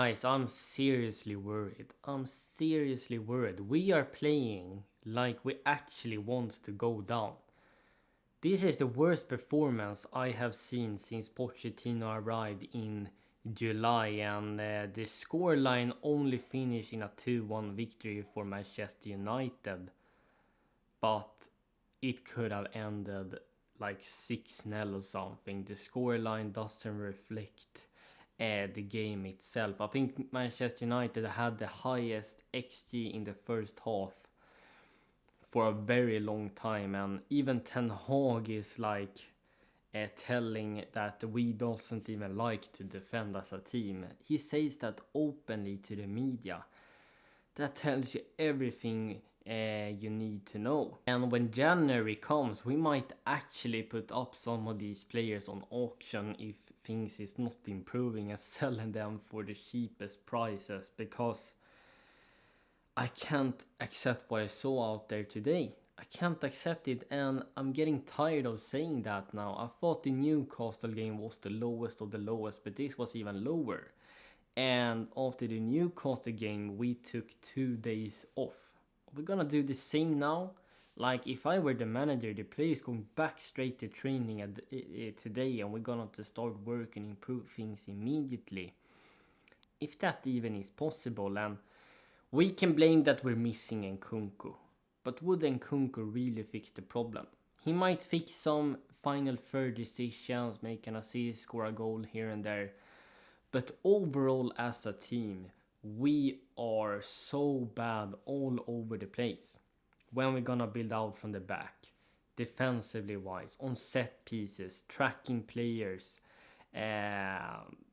Guys, I'm seriously worried. I'm seriously worried. We are playing like we actually want to go down. This is the worst performance I have seen since Pochettino arrived in July, and the scoreline only finished in a 2-1 victory for Manchester United. But it could have ended like 6-0 or something. The scoreline doesn't reflect the game itself. I think Manchester United had the highest XG in the first half for a very long time, and even Ten Hag is like telling that we doesn't even like to defend as a team. He says that openly to the media. That tells you everything you need to know. And when January comes, we might actually put up some of these players on auction if things is not improving, and selling them for the cheapest prices, because I can't accept what I saw out there today. I can't accept it, and I'm getting tired of saying that now. I thought the Newcastle game was the lowest of the lowest, but this was even lower. And after the Newcastle game, we took 2 days off. We're gonna do the same now. Like, if I were the manager, the players going back straight to training today, and we're gonna have to start work and improve things immediately. If that even is possible, and we can blame that we're missing Nkunku. But would Nkunku really fix the problem? He might fix some final third decisions, make an assist, score a goal here and there. But overall as a team, we are so bad all over the place. When we're gonna build out from the back, defensively wise, on set pieces, tracking players,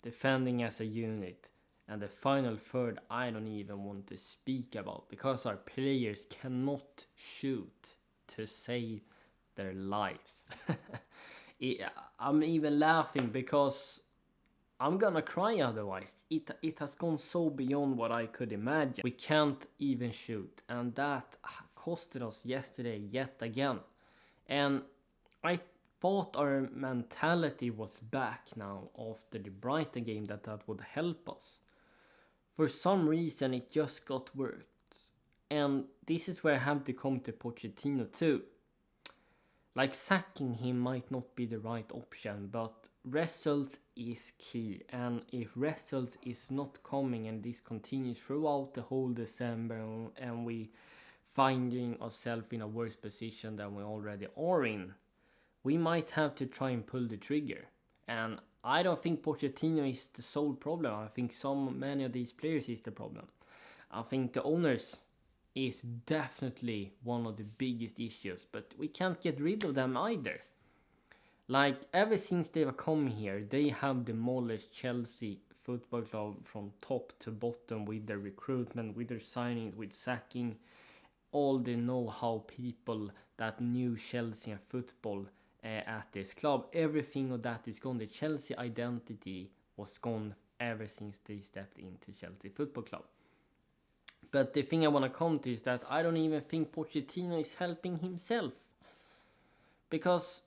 defending as a unit. And the final third I don't even want to speak about, because our players cannot shoot to save their lives. I'm even laughing because I'm gonna cry otherwise. It has gone so beyond what I could imagine. We can't even shoot, and that costed us yesterday yet again. And I thought our mentality was back now after the Brighton game, that would help us. For some reason it just got worse. And this is where I have to come to Pochettino too. Like, sacking him might not be the right option, but results is key. And if results is not coming, and this continues throughout the whole December, and we finding ourselves in a worse position than we already are in, we might have to try and pull the trigger. And I don't think Pochettino is the sole problem. I think many of these players is the problem. I think the owners is definitely one of the biggest issues, but we can't get rid of them either. Like, ever since they've come here, they have demolished Chelsea Football Club from top to bottom, with their recruitment, with their signings, with sacking all the know-how people that knew Chelsea and football at this club. Everything of that is gone. The Chelsea identity was gone ever since they stepped into Chelsea Football Club. But the thing I want to come to is that I don't even think Pochettino is helping himself, because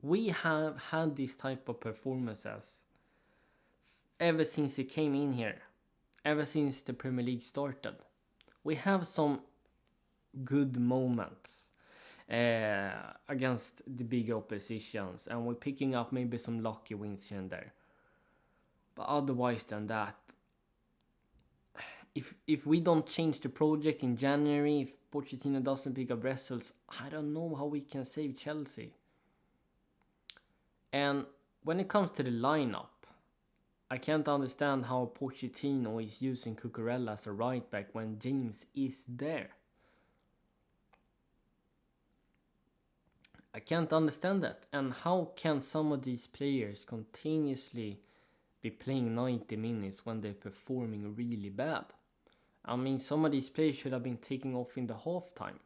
we have had this type of performances ever since he came in here, ever since the Premier League started. We have some good moments against the big oppositions, and we're picking up maybe some lucky wins here and there. But otherwise than that, if we don't change the project in January, if Pochettino doesn't pick up results, I don't know how we can save Chelsea. And when it comes to the lineup, I can't understand how Pochettino is using Cucurella as a right back when James is there. I can't understand that. And how can some of these players continuously be playing 90 minutes when they're performing really bad? I mean, some of these players should have been taking off in the halftime.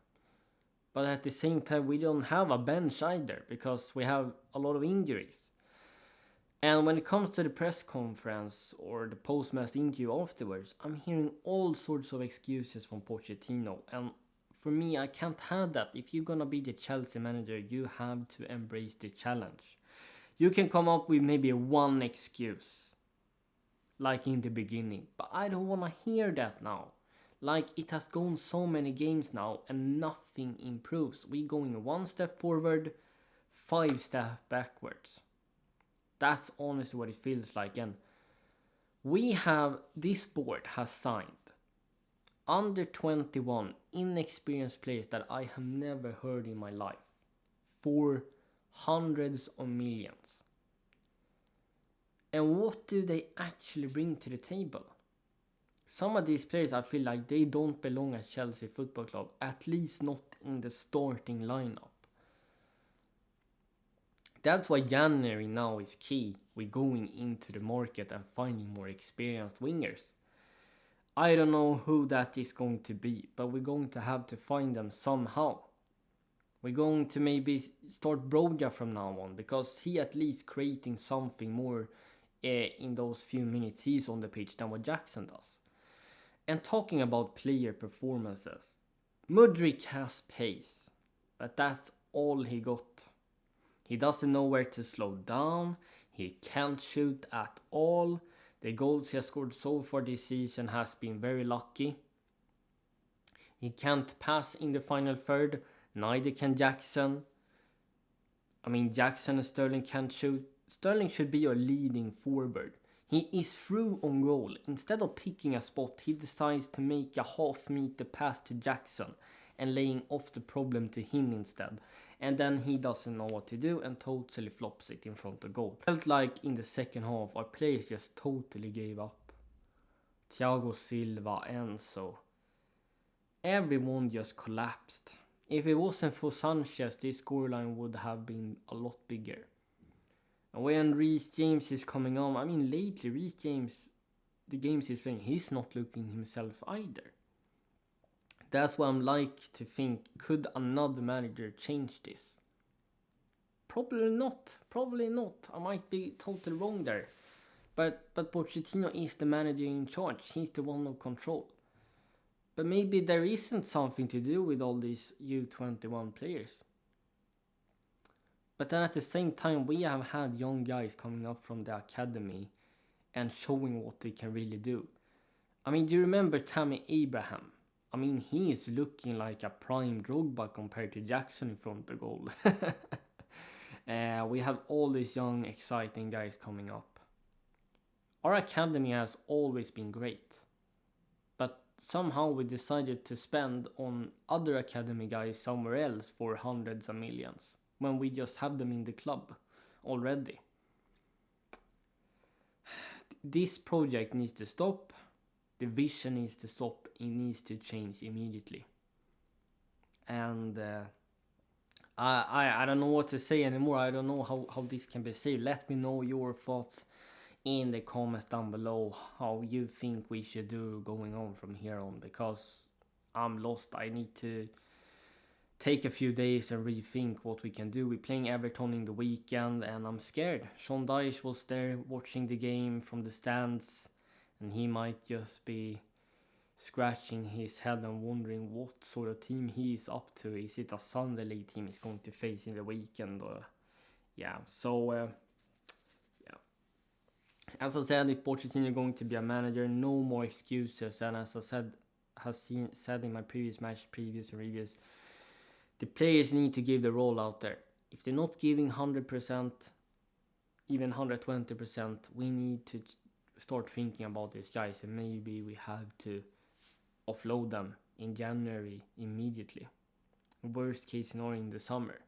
But at the same time, we don't have a bench either, because we have a lot of injuries. And when it comes to the press conference or the post-match interview afterwards, I'm hearing all sorts of excuses from Pochettino. And for me, I can't have that. If you're gonna be the Chelsea manager, you have to embrace the challenge. You can come up with maybe one excuse, like in the beginning. But I don't want to hear that now. Like, it has gone so many games now and nothing improves. We going one step forward, 5 steps backwards. That's honestly what it feels like. And this board has signed under 21 inexperienced players that I have never heard in my life for hundreds of millions. And what do they actually bring to the table? Some of these players, I feel like they don't belong at Chelsea Football Club, at least not in the starting lineup. That's why January now is key. We're going into the market and finding more experienced wingers. I don't know who that is going to be, but we're going to have to find them somehow. We're going to maybe start Broja from now on, because he at least creating something more in those few minutes he's on the pitch than what Jackson does. And talking about player performances, Mudryk has pace, but that's all he got. He doesn't know where to slow down, he can't shoot at all. The goals he has scored so far this season has been very lucky. He can't pass in the final third, neither can Jackson. I mean, Jackson and Sterling can't shoot. Sterling should be your leading forward. He is through on goal. Instead of picking a spot, he decides to make a half-meter pass to Jackson and laying off the problem to him instead. And then he doesn't know what to do and totally flops it in front of goal. Felt like in the second half our players just totally gave up. Thiago Silva, Enzo. Everyone just collapsed. If it wasn't for Sanchez, this scoreline would have been a lot bigger. And when Reece James is coming on, I mean lately Reece James, the games he's playing, he's not looking himself either. That's why I'm like to think, could another manager change this? Probably not. I might be totally wrong there. But Pochettino is the manager in charge. He's the one of control. But maybe there isn't something to do with all these U21 players. But then at the same time, we have had young guys coming up from the academy and showing what they can really do. I mean, do you remember Tammy Abraham? I mean, he is looking like a prime Drogba compared to Jackson in front of goal. We have all these young, exciting guys coming up. Our academy has always been great. But somehow we decided to spend on other academy guys somewhere else for hundreds of millions, when we just have them in the club already. This project needs to stop. The vision needs to stop. It needs to change immediately. And I don't know what to say anymore. I don't know how this can be saved. Let me know your thoughts in the comments down below, how you think we should do going on from here on, because I'm lost. I need to take a few days and rethink what we can do. We're playing Everton in the weekend and I'm scared. Sean Dyche was there watching the game from the stands, and he might just be scratching his head and wondering what sort of team he is up to. Is it a Sunday League team he's going to face in the weekend? Or as I said, if Pochettino is going to be a manager, no more excuses. And as I said in my previous match previews and reviews, the players need to give the role out there. If they're not giving 100%, even 120%, we need to start thinking about these guys, and maybe we have to offload them in January immediately. Worst case scenario in the summer.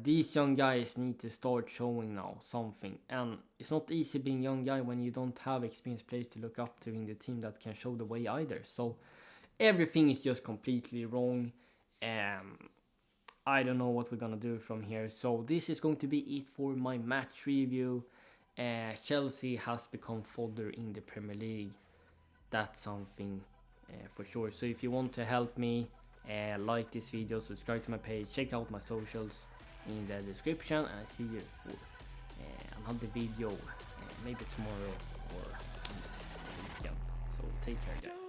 These young guys need to start showing now something, and it's not easy being a young guy when you don't have experienced players to look up to in the team that can show the way either. So everything is just completely wrong. I don't know what we're gonna do from here. So this is going to be it for my match review. Chelsea has become fodder in the Premier League. That's something for sure. So if you want to help me, like this video, subscribe to my page, check out my socials in the description, and I see you for another video maybe tomorrow or on the weekend. So take care, guys.